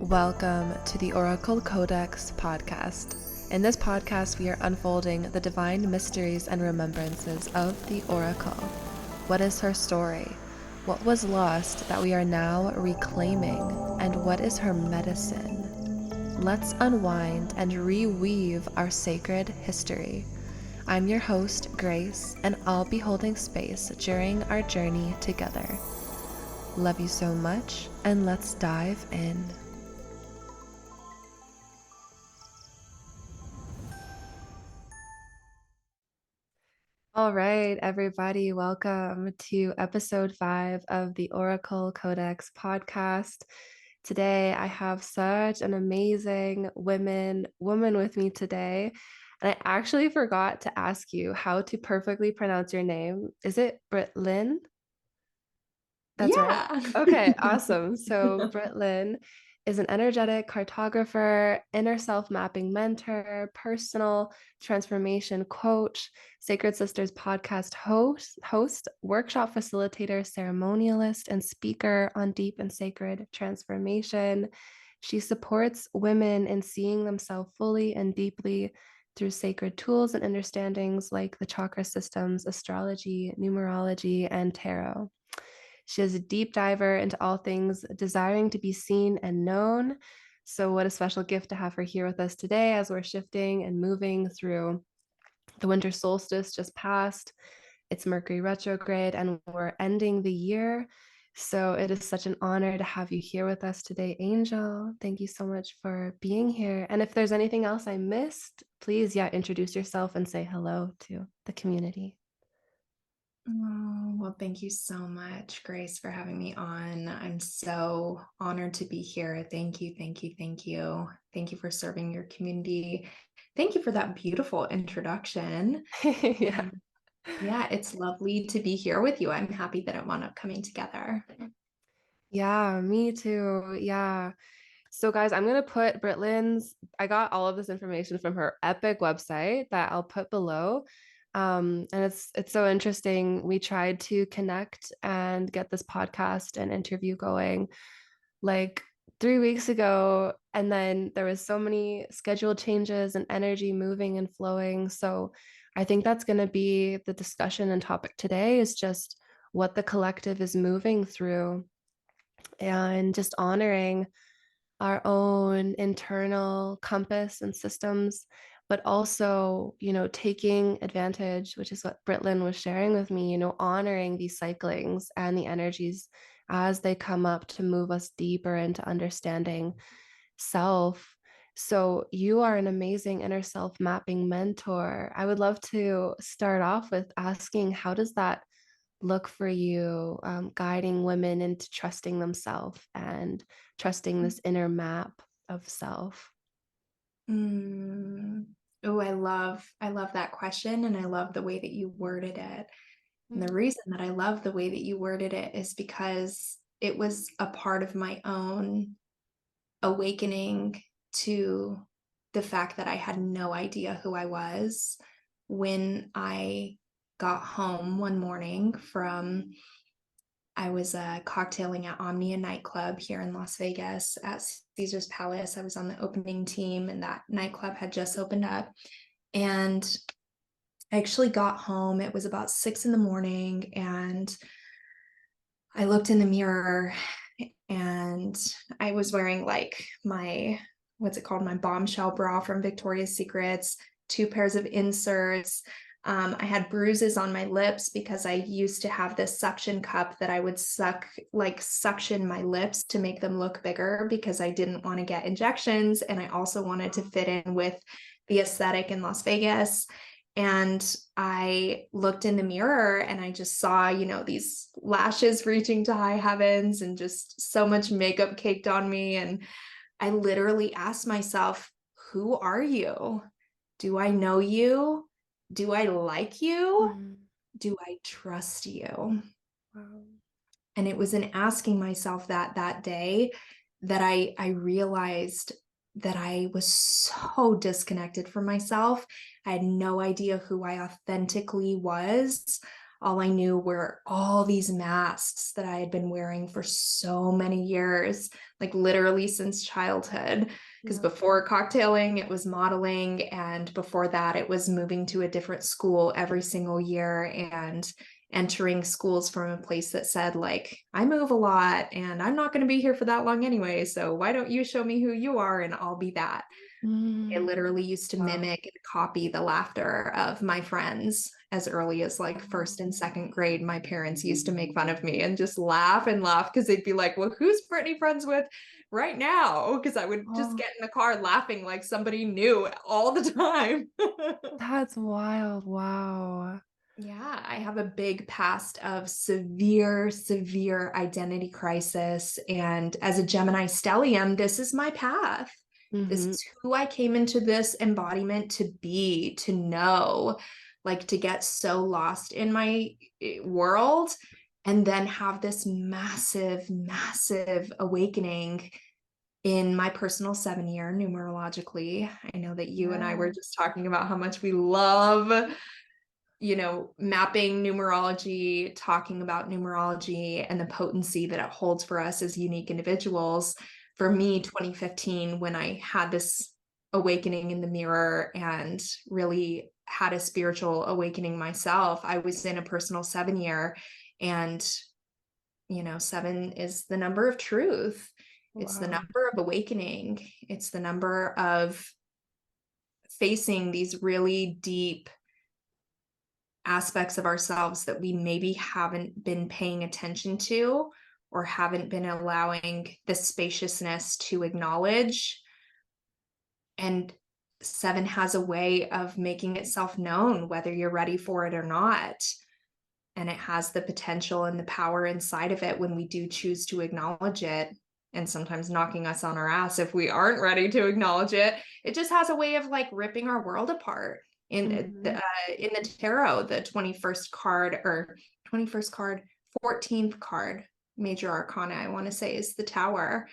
Welcome to the Oracle Codex podcast. In this podcast, we are unfolding the divine mysteries and remembrances of the Oracle. What is her story? What was lost that we are now reclaiming? And what is her medicine? Let's unwind and reweave our sacred history. I'm your host, Grace, and I'll be holding space during our journey together. Love you so much, and let's dive in. All right, everybody, welcome to episode 5 of the Oracle Codex podcast. Today, I have such an amazing woman with me today. And I actually forgot to ask you how to perfectly pronounce your name. Is it Britt Lynn? That's right. Yeah. Okay, awesome. So Britt Lynn is an energetic cartographer, inner self-mapping mentor, personal transformation coach, Sacred Sisters podcast host, workshop facilitator, ceremonialist, and speaker on deep and sacred transformation. She supports women in seeing themselves fully and deeply through sacred tools and understandings like the chakra systems, astrology, numerology, and tarot. She is a deep diver into all things desiring to be seen and known. So, what a special gift to have her here with us today as we're shifting and moving through the winter solstice just passed. It's Mercury retrograde, and we're ending the year. So, it is such an honor to have you here with us today, Angel. Thank you so much for being here. And if there's anything else I missed, please, introduce yourself and say hello to the community. Oh, well, thank you so much, Grace, for having me on. I'm so honored to be here. Thank you, thank you, thank you. Thank you for serving your community. Thank you for that beautiful introduction. Yeah. And yeah, it's lovely to be here with you. I'm happy that it wound up coming together. Yeah, me too. Yeah. So guys, I'm going to put Britt Lynn's, I got all of this information from her epic website that I'll put below. And it's so interesting. We tried to connect and get this podcast and interview going like 3 weeks ago. And then there was so many schedule changes and energy moving and flowing. So I think that's going to be the discussion and topic today is just what the collective is moving through and just honoring our own internal compass and systems, but also, taking advantage, which is what Britt Lynn was sharing with me, honoring these cyclings and the energies as they come up to move us deeper into understanding self. So you are an amazing inner self mapping mentor. I would love to start off with asking, how does that look for you, guiding women into trusting themselves and trusting this inner map of self? Oh, I love that question, and I love the way that you worded it. And the reason that I love the way that you worded it is because it was a part of my own awakening to the fact that I had no idea who I was when I got home one morning from, I was cocktailing at Omnia nightclub here in Las Vegas at Caesar's Palace. I was on the opening team, and that nightclub had just opened up. And I actually got home. It was about 6 a.m, and I looked in the mirror, and I was wearing like my, what's it called? My bombshell bra from Victoria's Secrets, 2 pairs of inserts. I had bruises on my lips because I used to have this suction cup that I would suction my lips to make them look bigger because I didn't want to get injections. And I also wanted to fit in with the aesthetic in Las Vegas. And I looked in the mirror and I just saw, these lashes reaching to high heavens and just so much makeup caked on me. And I literally asked myself, who are you? Do I know you? Do I like you? Do I trust you? Wow. And it was in asking myself that day that I realized that I was so disconnected from myself. I had no idea who I authentically was. all I knew were all these masks that I had been wearing for so many years, like literally since childhood. Because Yeah. before cocktailing, it was modeling. And before that, it was moving to a different school every single year and entering schools from a place that said, like, I move a lot and I'm not going to be here for that long anyway. So why don't you show me who you are and I'll be that? I Mm. literally used to Wow. mimic and copy the laughter of my friends as early as like first and second grade. My parents used to make fun of me and just laugh and laugh because they'd be like, well, who's Brittany friends with right now? Because I would just Oh, get in the car laughing like somebody new all the time. that's wild. Wow. Yeah, I have a big past of severe, severe identity crisis. And as a Gemini stellium, this is my path. This Mm-hmm. is who I came into this embodiment to be, to know, like to get so lost in my world and then have this massive, massive awakening in my personal 7 year numerologically. I know that you and I were Yeah. just talking about how much we love mapping numerology, talking about numerology and the potency that it holds for us as unique individuals. For me, 2015, when I had this awakening in the mirror and really had a spiritual awakening myself, I was in a personal 7 year. And, 7 is the number of truth. It's the Wow. number of awakening. It's the number of facing these really deep aspects of ourselves that we maybe haven't been paying attention to or haven't been allowing the spaciousness to acknowledge. And 7 has a way of making itself known, whether you're ready for it or not. And it has the potential and the power inside of it when we do choose to acknowledge it, and sometimes knocking us on our ass if we aren't ready to acknowledge it. It just has a way of like ripping our world apart. Mm-hmm. In the tarot, the 21st card or 21st card, 14th card, major arcana, I want to say, is the Tower,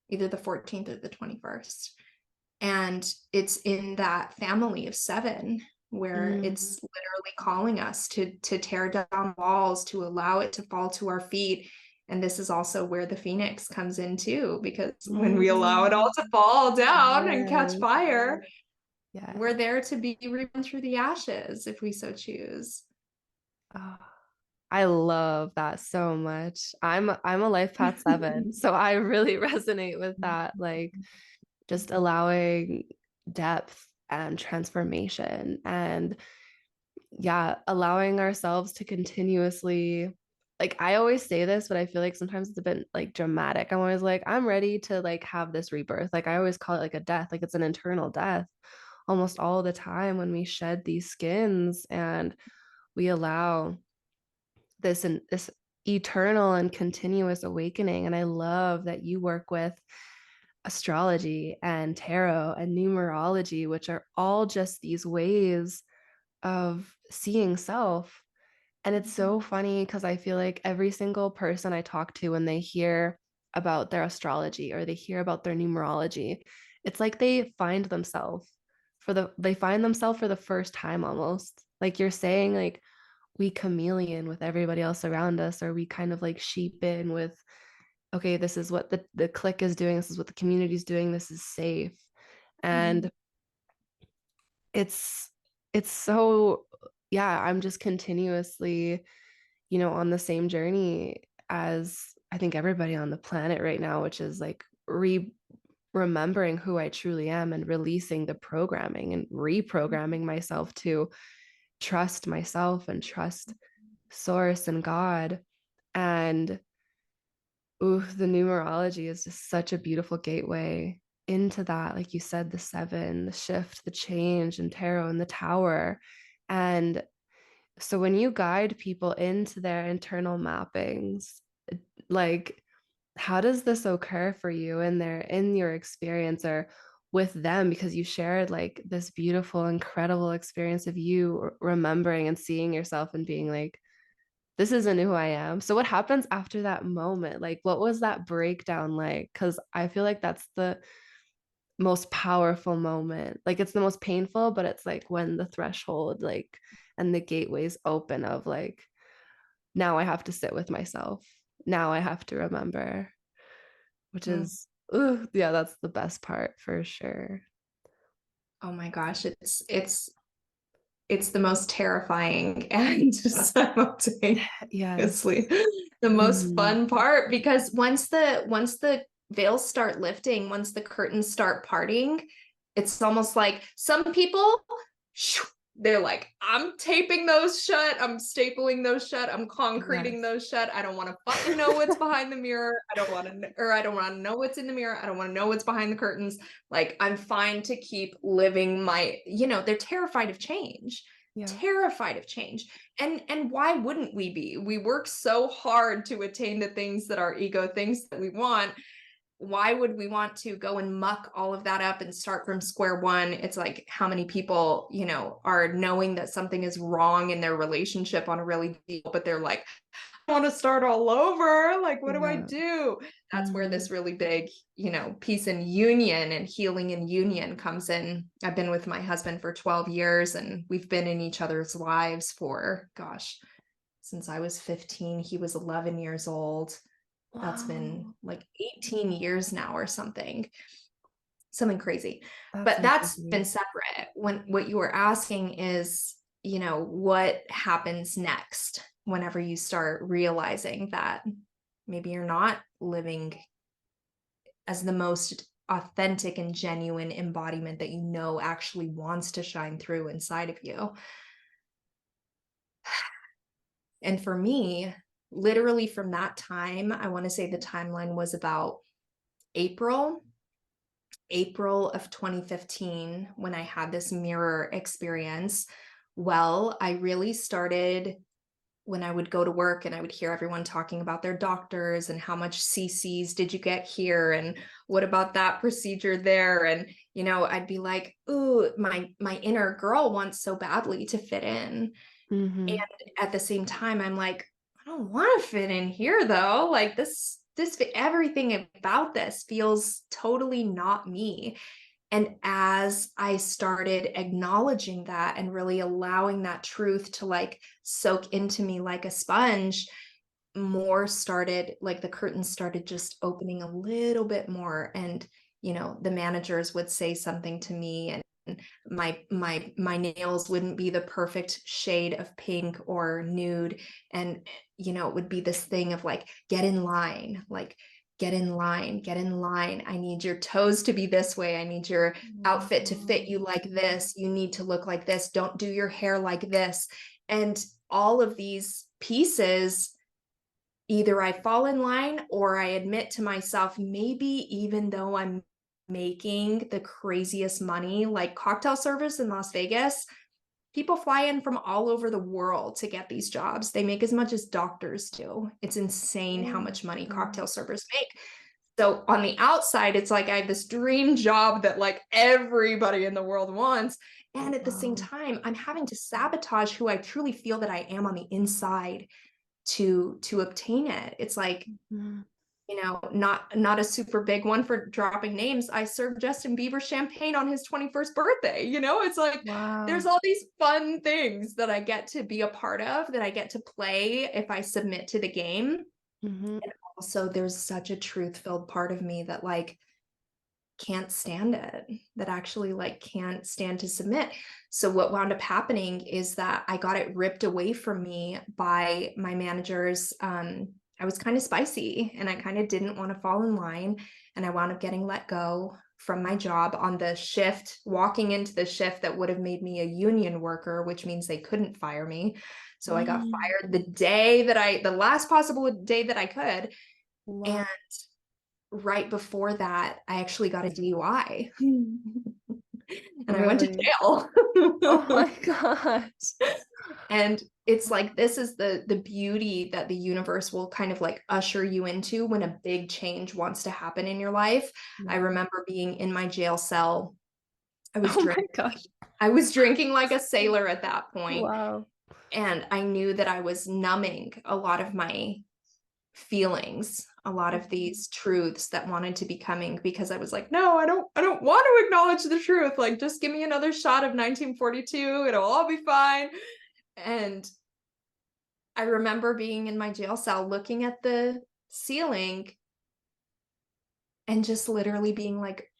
either the 14th or the 21st. And it's in that family of 7 where Mm-hmm. it's literally calling us to tear down walls, to allow it to fall to our feet. And this is also where the phoenix comes in too, because when we allow it all to fall down and catch Yes. fire, Yes. we're there to be reborn through the ashes if we so choose. Oh, I love that so much. I'm a life path 7, so I really resonate with that. Like just allowing depth and transformation and yeah, allowing ourselves to continuously, like I always say this, but I feel like sometimes it's a bit like dramatic. I'm always like, I'm ready to like have this rebirth. Like I always call it like a death, like it's an internal death almost all the time when we shed these skins and we allow this and this eternal and continuous awakening. And I love that you work with astrology and tarot and numerology, which are all just these ways of seeing self. And it's so funny because I feel like every single person I talk to when they hear about their astrology or they hear about their numerology, it's like they find themselves for the first time almost. Like you're saying, like we chameleon with everybody else around us, or we kind of like sheep in with, okay, this is what the clique is doing, this is what the community is doing, this is safe. Mhm. And it's it's so yeah, I'm just continuously, on the same journey as I think everybody on the planet right now, which is like remembering who I truly am and releasing the programming and reprogramming myself to trust myself and trust source and God. And ooh, the numerology is just such a beautiful gateway into that. Like you said, the 7, the shift, the change, and tarot and the Tower. And so when you guide people into their internal mappings, like how does this occur for you in your experience or with them, because you shared like this beautiful incredible experience of you remembering and seeing yourself and being like, this isn't who I am. So what happens after that moment? Like what was that breakdown like? Because I feel like that's the most powerful moment. Like it's the most painful, but it's like when the threshold like and the gateways open of like, now I have to sit with myself. Now I have to remember, which is, ooh, yeah, that's the best part for sure. Oh my gosh, it's the most terrifying and simultaneously Yes. the most Mhm. fun part, because once the veils start lifting, once the curtains start parting, it's almost like some people, they're like, I'm taping those shut, I'm stapling those shut, I'm concreting Yes. those shut. I don't want to fucking know what's behind the mirror. I don't want to, or I don't want to know what's in the mirror. I don't want to know what's behind the curtains. Like, I'm fine to keep living my, they're terrified of change. Yeah. Terrified of change. And why wouldn't we be? We work so hard to attain the things that our ego thinks that we want. Why would we want to go and muck all of that up and start from square one? It's like, how many people, are knowing that something is wrong in their relationship on a really deep, but they're like, I want to start all over. Like, what do I Yeah. do? That's where Mhm. this really big, peace and union and healing and union comes in. I've been with my husband for 12 years, and we've been in each other's lives for, gosh, since I was 15. He was 11 years old. That's been Wow. like 18 years now or something crazy. That's But that's amazing. been separate. When what you were asking is, what happens next whenever you start realizing that maybe you're not living as the most authentic and genuine embodiment that actually wants to shine through inside of you. And for me, literally from that time, I want to say the timeline was about April April of 2015, when I had this mirror experience. Well, I really started when I would go to work and I would hear everyone talking about their doctors and how much CCs did you get here and what about that procedure there, and I'd be like, ooh, my inner girl wants so badly to fit in. And Mhm. at the same time, I'm like, I don't want to fit in here though. Like, this everything about this feels totally not me. And as I started acknowledging that and really allowing that truth to like soak into me like a sponge, more started, like the curtains started just opening a little bit more. And, the managers would say something to me, and my nails wouldn't be the perfect shade of pink or nude. And, it would be this thing of like, get in line, like, get in line, get in line. I need your toes to be this way. I need your outfit to fit you like this. You need to look like this. Don't do your hair like this. And all of these pieces, either I fall in line or I admit to myself, maybe even though I'm making the craziest money, like cocktail service in Las Vegas, people fly in from all over the world to get these jobs. They make as much as doctors do. It's insane how Oh much money my God. cocktail servers make. So on the outside, it's like I have this dream job that like everybody in the world wants. And at the same Wow. time, I'm having to sabotage who I truly feel that I am on the inside to obtain it. It's like, Mhm. not a super big one for dropping names. I served Justin Bieber champagne on his 21st birthday. It's like there's Wow. all these fun things that I get to be a part of, that I get to play if I submit to the game. Mhm. And also there's such a truth-filled part of me that like can't stand it, that actually like can't stand to submit. So what wound up happening is that I got it ripped away from me by my managers. I was kind of spicy and I kind of didn't want to fall in line, and I wound up getting let go from my job on the shift, walking into the shift that would have made me a union worker, which means they couldn't fire me. So I got Mm. fired the last possible day that I could. Wow. And right before that, I actually got a DUI and I went to Really? jail. Oh my gosh. And it's like, this is the beauty that the universe will kind of like usher you into when a big change wants to happen in your life. I Yeah. remember being in my jail cell. I was Oh drink my gosh. I was drinking like a sailor at that point, Wow. and I knew that I was numbing a lot of my feelings, a lot of Mhm. these truths that wanted to be coming, because I was like, no, I don't want to acknowledge the truth. Like, just give me another shot of 1942. It'll all be fine. And I remember being in my jail cell looking at the ceiling and just literally being like,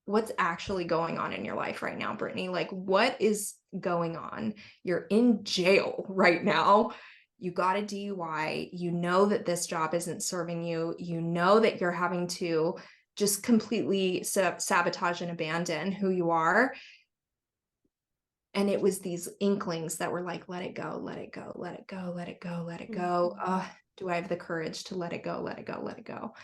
what's actually going on in your life right now, Brittany? Like, what is going on? You're in jail right now. You got a DUI. You know that this job isn't serving you. You know that you're having to just completely sabotage and abandon who you are. And it was these inklings that were like, let it go, let it go, let it go, let it go, let it go. Do I have the courage to let it go, let it go, let it go?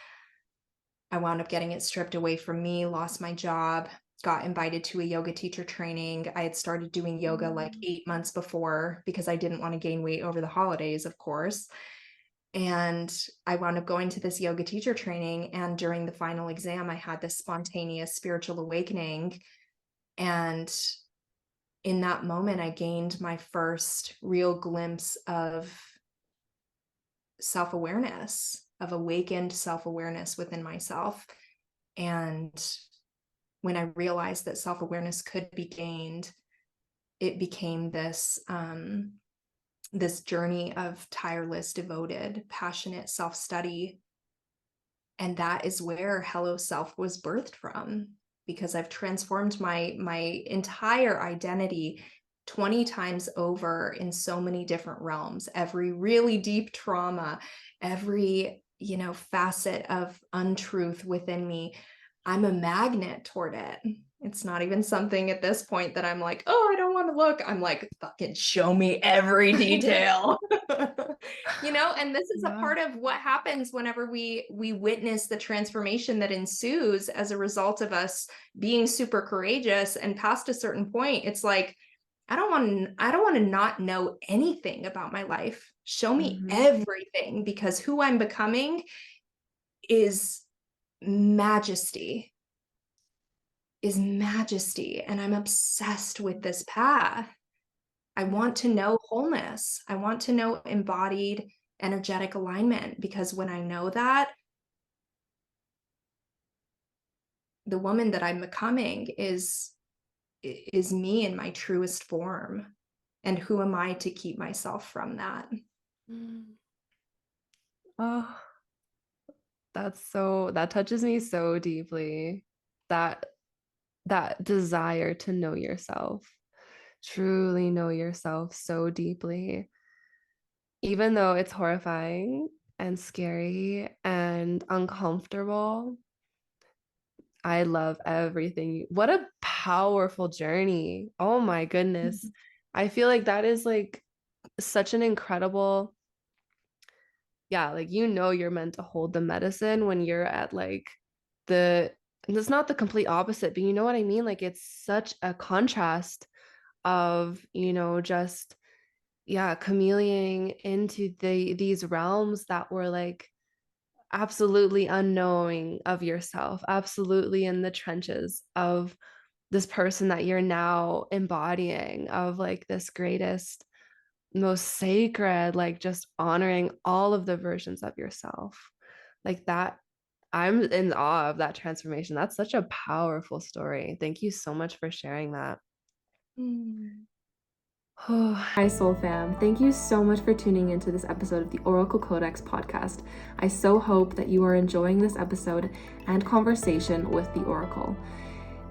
I wound up getting it stripped away from me, lost my job, got invited to a yoga teacher training. I had started doing yoga like 8 months before because I didn't want to gain weight over the holidays, of course. And I wound up going to this yoga teacher training. And during the final exam, I had this spontaneous spiritual awakening. And in that moment, I gained my first real glimpse of self-awareness, of awakened self-awareness within myself. And when I realized that self-awareness could be gained, it became this this journey of tireless, devoted, passionate self-study. And that is where Hello Self was birthed from, because I've transformed my entire identity 20 times over in so many different realms. Every really deep trauma, every, facet of untruth within me, I'm a magnet toward it. It's not even something at this point that I'm like, oh, I don't want to look. I'm like, fucking show me every detail. And this is a part of what happens whenever we witness the transformation that ensues as a result of us being super courageous. And past a certain point, it's like, I don't want to not know anything about my life. Show me everything, because who I'm becoming is majesty, and I'm obsessed with this path. I want to know wholeness. I want to know embodied energetic alignment, because when I know that, the woman that I'm becoming is me in my truest form. And who am I to keep myself from that? Oh, that touches me so deeply. That desire to know yourself, truly know yourself so deeply, even though it's horrifying and scary and uncomfortable. I love everything. What a powerful journey. Oh my goodness. I feel like that is like such an incredible, yeah, like you're meant to hold the medicine when you're at like the and it's not the complete opposite, but you know what I mean? Like it's such a contrast of, just yeah, chameleoning into these realms that were like absolutely unknowing of yourself, absolutely in the trenches of this person that you're now embodying, of like this greatest, most sacred, like just honoring all of the versions of yourself. Like that, I'm in awe of that transformation. That's such a powerful story. Thank you so much for sharing that. Hi, Soul Fam. Thank you so much for tuning into this episode of the Oracle Codex podcast. I so hope that you are enjoying this episode and conversation with the Oracle.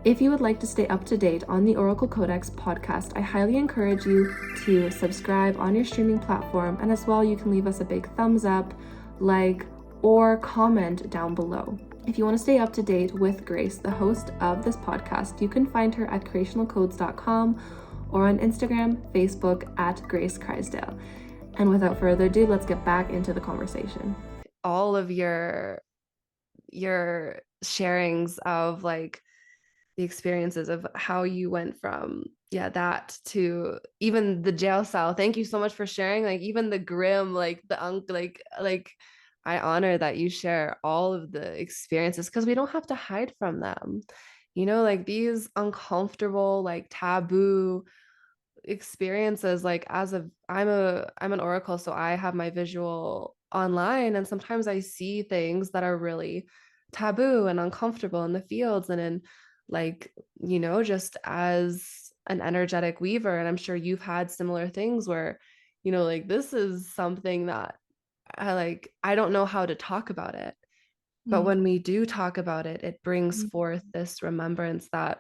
If you would like to stay up to date on the Oracle Codex podcast, I highly encourage you to subscribe on your streaming platform, and as well, you can leave us a big thumbs up, like, or comment down below. If you want to stay up to date with Grace, the host of this podcast, you can find her at creationalcodes.com or on Instagram, Facebook at Grace Crysdale. And without further ado, let's get back into the conversation. All of your sharings of like the experiences of how you went from that to even the jail cell. Thank you so much for sharing, like even the grim, like the like I honor that you share all of the experiences, because we don't have to hide from them, like these uncomfortable, like taboo experiences. Like I'm an oracle, so I have my visual online, and sometimes I see things that are really taboo and uncomfortable in the fields and in like, just as an energetic weaver. And I'm sure you've had similar things where, like this is something that I don't know how to talk about it. But when we do talk about it, it brings forth this remembrance that,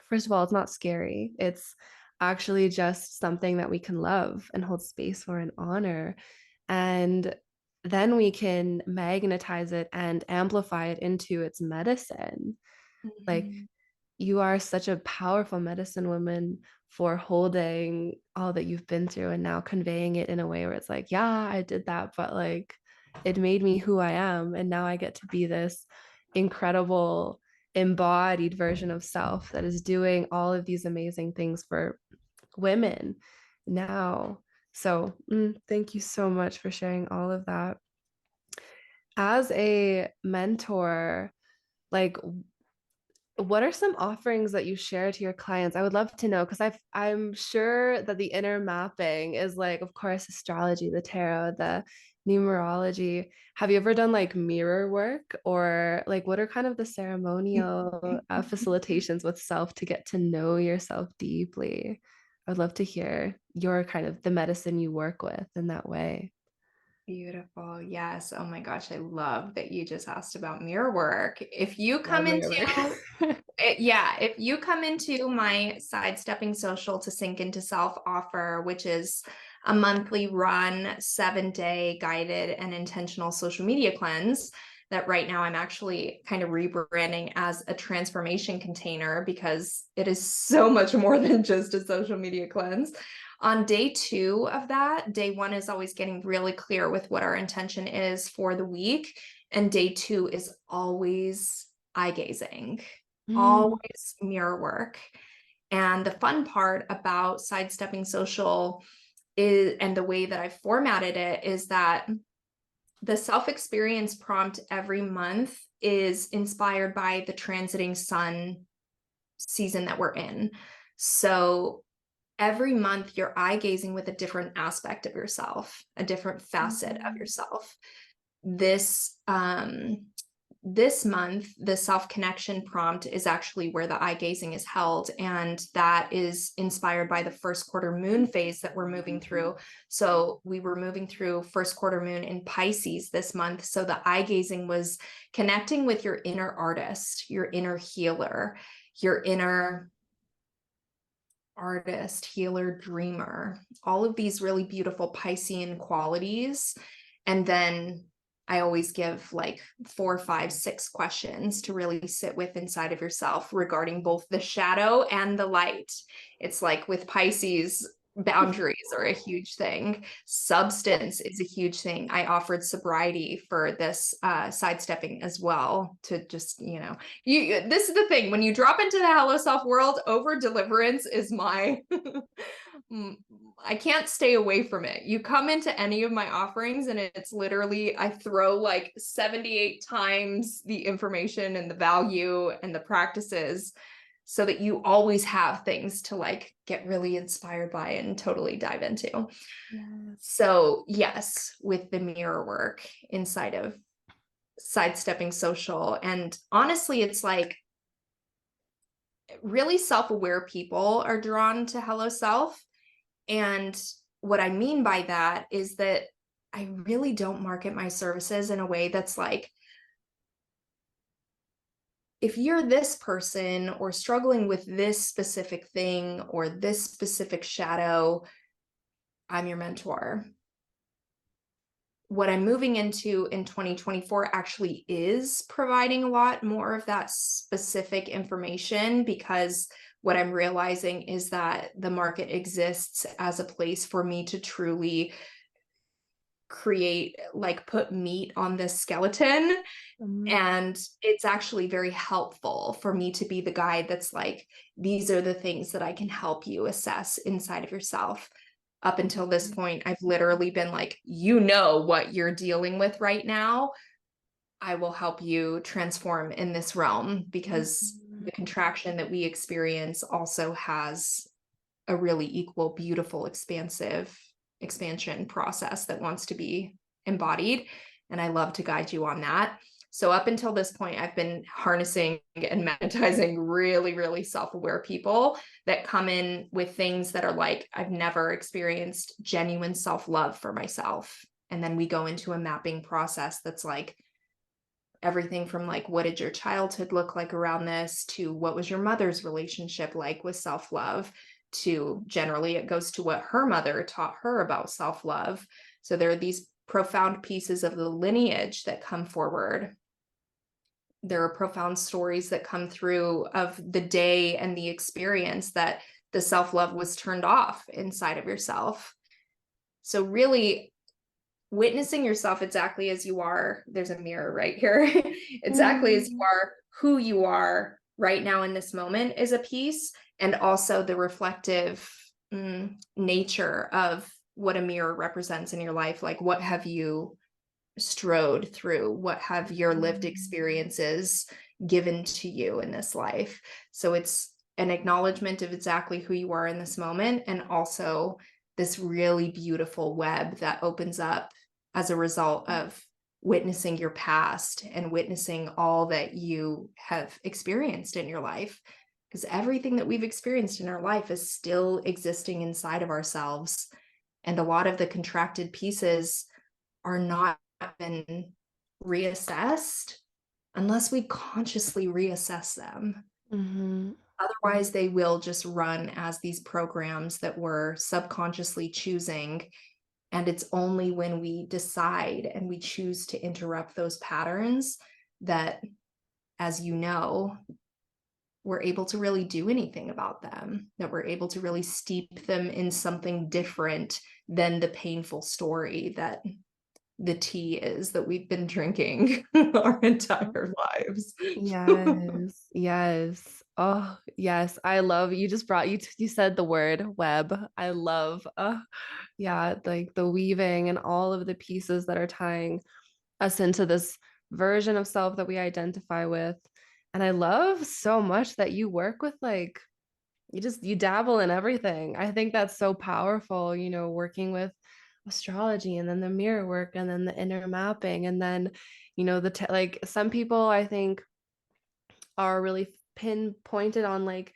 first of all, it's not scary. It's actually just something that we can love and hold space for and honor. And then we can magnetize it and amplify it into its medicine. Like, Mhm. you are such a powerful medicine woman for holding all that you've been through and now conveying it in a way where it's like, yeah, I did that, but like it made me who I am. And now I get to be this incredible embodied version of self that is doing all of these amazing things for women now. So, thank you so much for sharing all of that. As a mentor, like, what are some offerings that you share to your clients? I would love to know, because I'm sure that the inner mapping is like, of course, astrology, the tarot, the numerology. Have you ever done like mirror work, or like what are kind of the ceremonial facilitations with self to get to know yourself deeply? I would love to hear your kind of the medicine you work with in that way. Beautiful. Yes. Oh my gosh. I love that you just asked about mirror work. If you Love come mirror into work. yeah, if you come into my Sidestepping Social to Sink into Self offer, which is a monthly run, 7-day guided and intentional social media cleanse, that right now I'm actually kind of rebranding as a transformation container because it is so much more than just a social media cleanse. On day 2 of that, day 1 is always getting really clear with what our intention is for the week. And day 2 is always eye gazing, Mm, always mirror work. And the fun part about Sidestepping Social is, and the way that I've formatted it, is that the self-experience prompt every month is inspired by the transiting sun season that we're in. So every month you're eye gazing with a different aspect of yourself, a different facet of mm, yourself. This month, the self-connection prompt is actually where the eye gazing is held, and that is inspired by the first quarter moon phase that we're moving through. So we were moving through first quarter moon in Pisces this month. So the eye gazing was connecting with your inner artist, your inner healer, your inner artist, healer, dreamer, all of these really beautiful Piscean qualities. And then I always give like 4, 5, 6 questions to really sit with inside of yourself regarding both the shadow and the light. It's like with Pisces, boundaries are a huge thing. Substance is a huge thing. I offered sobriety for this sidestepping as well, to just, this is the thing. When you drop into the Hello Self world, over deliverance is my I can't stay away from it. You come into any of my offerings and it's literally, I throw like 78 times the information and the value and the practices, so that you always have things to like get really inspired by and totally dive into. yes. So yes, with the mirror work inside of Sidestepping Social. And honestly, it's like really self-aware people are drawn to Hello Self. And what I mean by that is that I really don't market my services in a way that's like, if you're this person or struggling with this specific thing or this specific shadow, I'm your mentor. What I'm moving into in 2024 actually is providing a lot more of that specific information, because what I'm realizing is that the market exists as a place for me to truly create, like put meat on this skeleton. Mm, And it's actually very helpful for me to be the guide that's like, these are the things that I can help you assess inside of yourself. Up until this point, I've literally been like, you know what you're dealing with right now. I will help you transform in this realm, because mhm. the contraction that we experience also has a really equal, beautiful, expansive expansion process that wants to be embodied. And I love to guide you on that. So up until this point, I've been harnessing and magnetizing really, really self-aware people that come in with things that are like, I've never experienced genuine self-love for myself. And then we go into a mapping process that's like everything from like, what did your childhood look like around this, to what was your mother's relationship like with self-love, to generally it goes to what her mother taught her about self-love. So there are these profound pieces of the lineage that come forward. There are profound stories that come through of the day and the experience that the self-love was turned off inside of yourself. So really witnessing yourself exactly as you are, there's a mirror right here, exactly as you are, who you are right now in this moment is a piece, and also the reflective nature of what a mirror represents in your life. Like, what have you strode through? What have your lived experiences given to you in this life? So it's an acknowledgement of exactly who you are in this moment, and also this really beautiful web that opens up as a result of witnessing your past and witnessing all that you have experienced in your life. Because everything that we've experienced in our life is still existing inside of ourselves. And a lot of the contracted pieces are not been reassessed unless we consciously reassess them. Mm-hmm. Otherwise, they will just run as these programs that we're subconsciously choosing. And it's only when we decide and we choose to interrupt those patterns that, as you know, we're able to really do anything about them, that we're able to really steep them in something different than the painful story that the tea is that we've been drinking our entire lives. Yes, yes. Oh, yes. I love you just brought you said the word web. I love yeah, like the weaving and all of the pieces that are tying us into this version of self that we identify with. And I love so much that you work with like you dabble in everything. I think that's so powerful, working with astrology and then the mirror work and then the inner mapping and then like some people I think are really pinpointed on like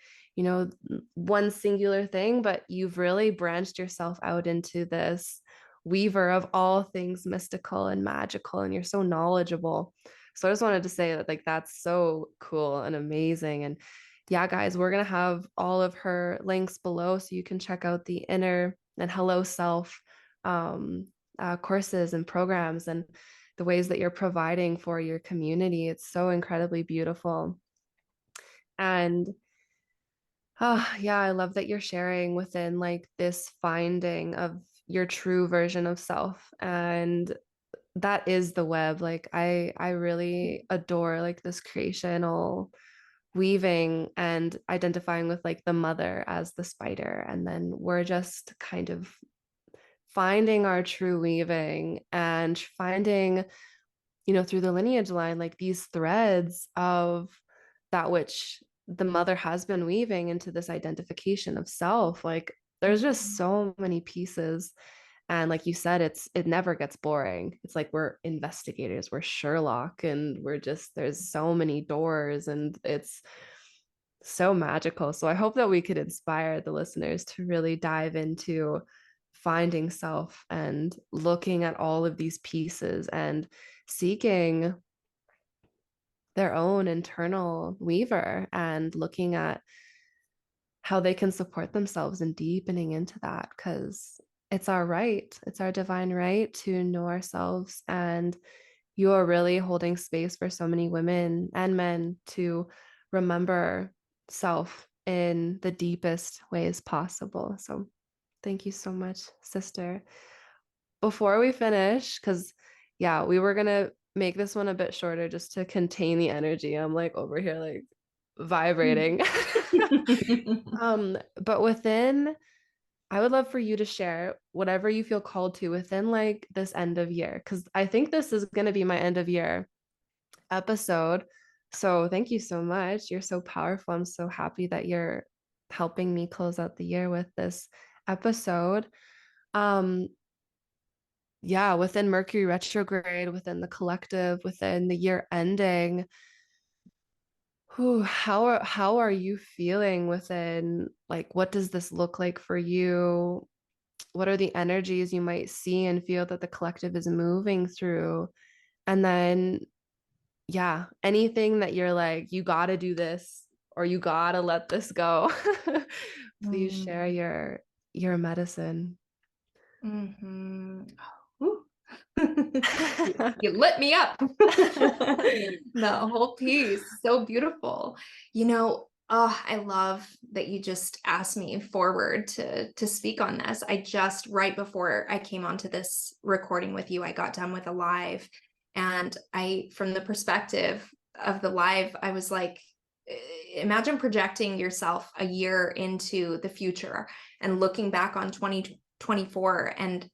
one singular thing, but you've really branched yourself out into this weaver of all things mystical and magical, and you're so knowledgeable. So I just wanted to say that like that's so cool and amazing. And yeah, guys, we're gonna have all of her links below so you can check out the inner and hello self um, courses and programs and the ways that you're providing for your community. It's so incredibly beautiful. And yeah, I love that you're sharing within like this finding of your true version of self. And that is the web. Like I really adore like this creational weaving and identifying with like the mother as the spider. And then we're just kind of finding our true weaving and finding through the lineage line, like these threads of that which the mother has been weaving into this identification of self. Like there's just so many pieces. And like you said, it never gets boring. It's like we're investigators, we're Sherlock, and there's so many doors and it's so magical. So I hope that we could inspire the listeners to really dive into finding self and looking at all of these pieces and seeking their own internal weaver and looking at how they can support themselves and deepening into that, because it's our right, it's our divine right to know ourselves. And you are really holding space for so many women and men to remember self in the deepest ways possible. So thank you so much, sister. Before we finish, because yeah, we were gonna make this one a bit shorter just to contain the energy. I'm like over here like vibrating. But within, I would love for you to share whatever you feel called to within like this end of year, because I think this is gonna be my end of year episode. So thank you so much. You're so powerful. I'm so happy that you're helping me close out the year with this episode. Um, yeah, within Mercury retrograde, within the collective, within the year ending, how are you feeling within, like, what does this look like for you? What are the energies you might see and feel that the collective is moving through? And then, yeah, anything that you're like, you got to do this or you got to let this go. Please share Mm. your medicine. Mm-hmm. Ooh. You lit me up. The whole piece. So beautiful. I love that you just asked me forward to speak on this. I just, right before I came onto this recording with you, I got done with a live. And from the perspective of the live, I was like, imagine projecting yourself a year into the future and looking back on 2024 and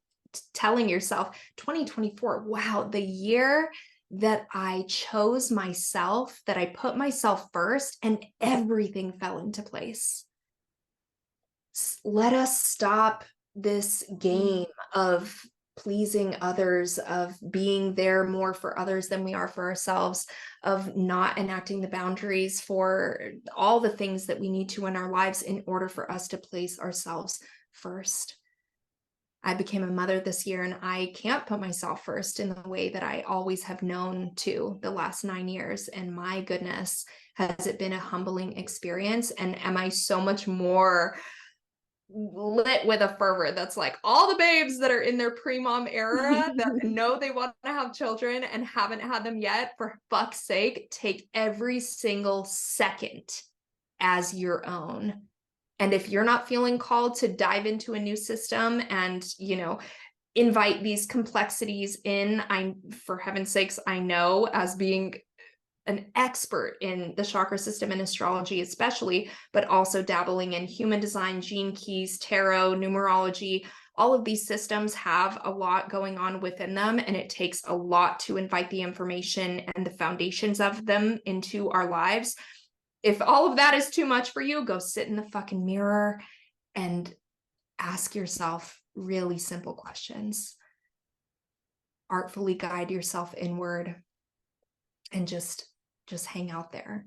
telling yourself 2024, wow, the year that I chose myself, that I put myself first, and everything fell into place. Let us stop this game of pleasing others, of being there more for others than we are for ourselves, of not enacting the boundaries for all the things that we need to in our lives in order for us to place ourselves first. I became a mother this year and I can't put myself first in the way that I always have known to the last 9 years. And my goodness, has it been a humbling experience? And am I so much more lit with a fervor that's like all the babes that are in their pre-mom era that know they want to have children and haven't had them yet, for fuck's sake, take every single second as your own. And if you're not feeling called to dive into a new system and, invite these complexities in, for heaven's sakes, I know, as being an expert in the chakra system and astrology especially, but also dabbling in human design, gene keys, tarot, numerology. All of these systems have a lot going on within them, and it takes a lot to invite the information and the foundations of them into our lives. If all of that is too much for you, go sit in the fucking mirror and ask yourself really simple questions. Artfully guide yourself inward and just hang out there.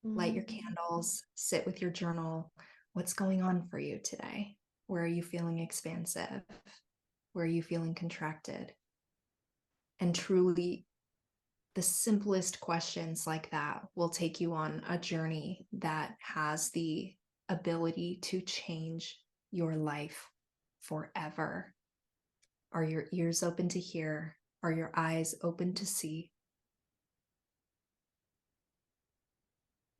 Light your candles, sit with your journal. What's going on for you today? Where are you feeling expansive? Where are you feeling contracted? And truly, the simplest questions like that will take you on a journey that has the ability to change your life forever. Are your ears open to hear? Are your eyes open to see?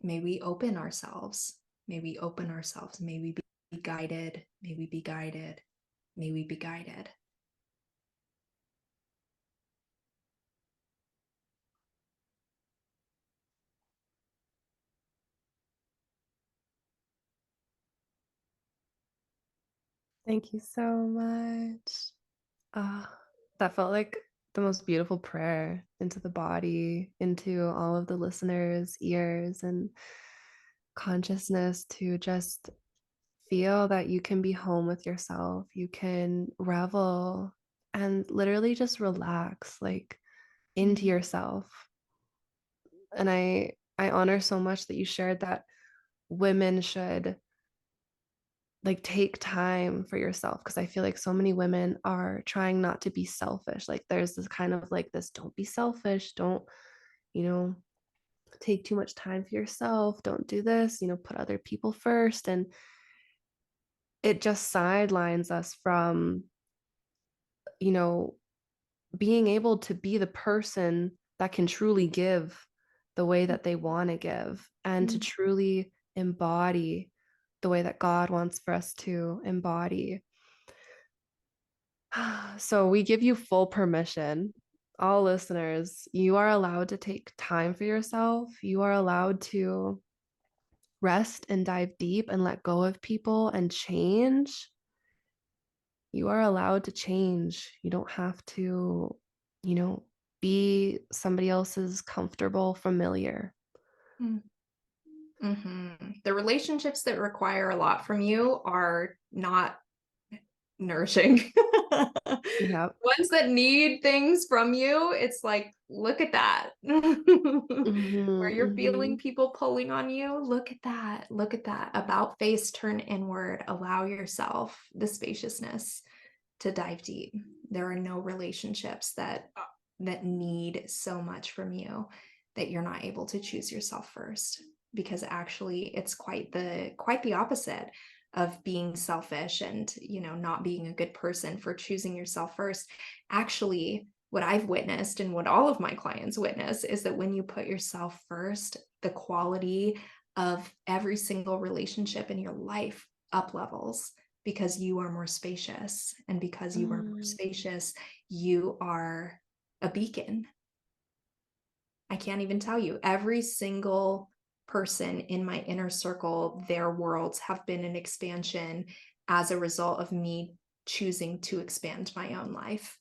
May we open ourselves. May we open ourselves. May we be guided. May we be guided. May we be guided. Thank you so much. That felt like the most beautiful prayer into the body, into all of the listeners' ears and consciousness, to just feel that you can be home with yourself. You can revel and literally just relax, like, into yourself. And I honor so much that you shared that women should, like, take time for yourself, because I feel like so many women are trying not to be selfish. Like, there's this kind of like this, don't be selfish, don't, you know, take too much time for yourself, don't do this, put other people first. And it just sidelines us from, you know, being able to be the person that can truly give the way that they want to give, and to truly embody the way that God wants for us to embody. So we give you full permission. All listeners, you are allowed to take time for yourself. You are allowed to rest and dive deep and let go of people and change. You are allowed to change. You don't have to, be somebody else's comfortable familiar. The relationships that require a lot from you are not nourishing. Yep. Ones that need things from you, it's like, look at that. Where you're feeling people pulling on you, look at that. Look at that. About face, turn inward. Allow yourself the spaciousness to dive deep. There are no relationships that need so much from you that you're not able to choose yourself first, because actually it's quite the opposite of being selfish and, not being a good person for choosing yourself first. Actually, what I've witnessed and what all of my clients witness is that when you put yourself first, the quality of every single relationship in your life up levels, because you are more spacious, and because you are more spacious, you are a beacon. I can't even tell you, every single person in my inner circle, their worlds have been an expansion as a result of me choosing to expand my own life.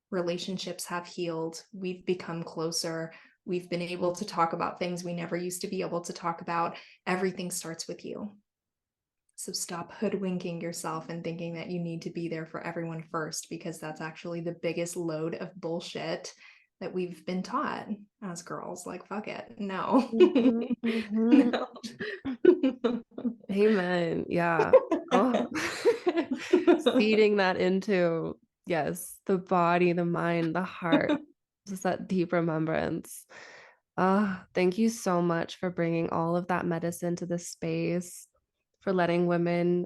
Relationships have healed. We've become closer. We've been able to talk about things we never used to be able to talk about. Everything starts with you. So stop hoodwinking yourself and thinking that you need to be there for everyone first, because that's actually the biggest load of bullshit that we've been taught as girls. Like, fuck it. No. No. Amen. Yeah. Oh. Feeding that into, yes, the body, the mind, the heart, just that deep remembrance. Thank you so much for bringing all of that medicine to this space, for letting women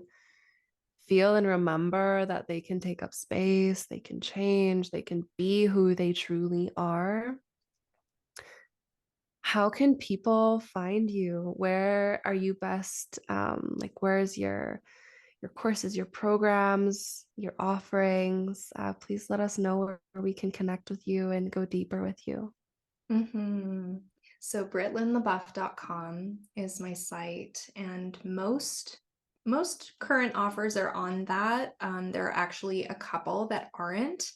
feel and remember that they can take up space, they can change, they can be who they truly are. How can people find you? Where are you best? Like, where's your courses, your programs, your offerings? Please let us know where we can connect with you and go deeper with you. So BrittLynnLabouff.com is my site, and most current offers are on that. There are actually a couple that aren't,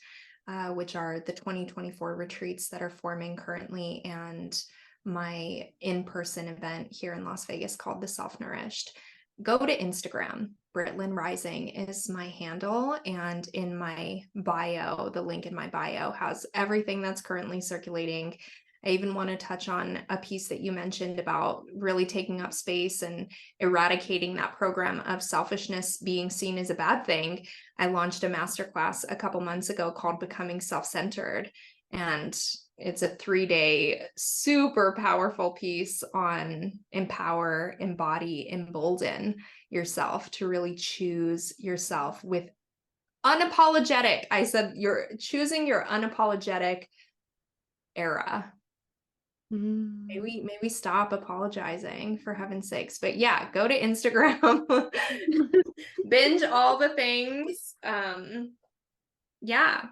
which are the 2024 retreats that are forming currently, and my in-person event here in Las Vegas called the Self-Nourished. Go to Instagram. Britt Lynn Rising is my handle, and in my bio, the link in my bio has everything that's currently circulating. I even want to touch on a piece that you mentioned about really taking up space and eradicating that program of selfishness being seen as a bad thing. I launched a masterclass a couple months ago called Becoming Self-Centered, and it's a 3-day super powerful piece on empower, embody, embolden yourself to really choose yourself with unapologetic. I said you're choosing your unapologetic era. Maybe stop apologizing, for heaven's sakes. But yeah, go to Instagram, binge all the things. Yeah,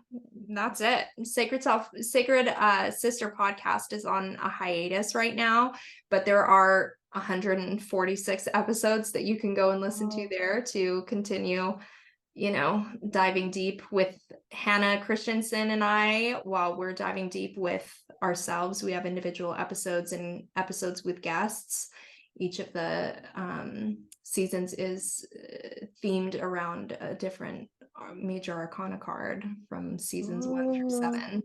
that's it. Sacred Sister podcast is on a hiatus right now, but there are 146 episodes that you can go and listen to there to continue, diving deep with Hannah Christensen and I, while we're diving deep with ourselves. We have individual episodes and episodes with guests. Each of the seasons is themed around a different major arcana card from seasons 1 through 7.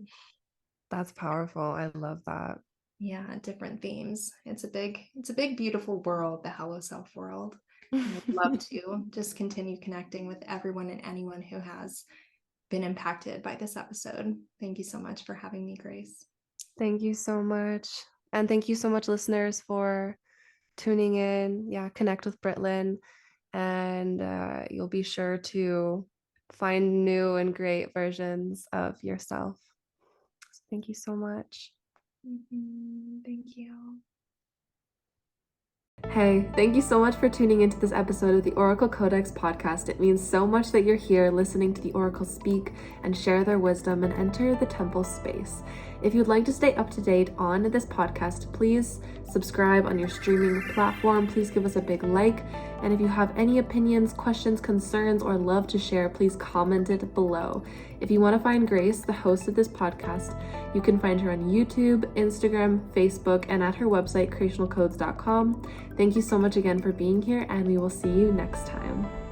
That's powerful. I love that. Yeah, different themes. It's a big, beautiful world, the Hello Self world. And I'd love to just continue connecting with everyone and anyone who has been impacted by this episode. Thank you so much for having me, Grace. Thank you so much. And thank you so much, listeners, for tuning in. Yeah, connect with Britt Lynn, and you'll be sure to find new and great versions of yourself. So thank you so much. Thank you. Hey, thank you so much for tuning into this episode of the Oracle Codex podcast. It means so much that you're here listening to the Oracle speak and share their wisdom and enter the temple space. If you'd like to stay up to date on this podcast, please subscribe on your streaming platform. Please give us a big like. And if you have any opinions, questions, concerns, or love to share, please comment it below. If you want to find Grace, the host of this podcast, you can find her on YouTube, Instagram, Facebook, and at her website, creationalcodes.com. Thank you so much again for being here, and we will see you next time.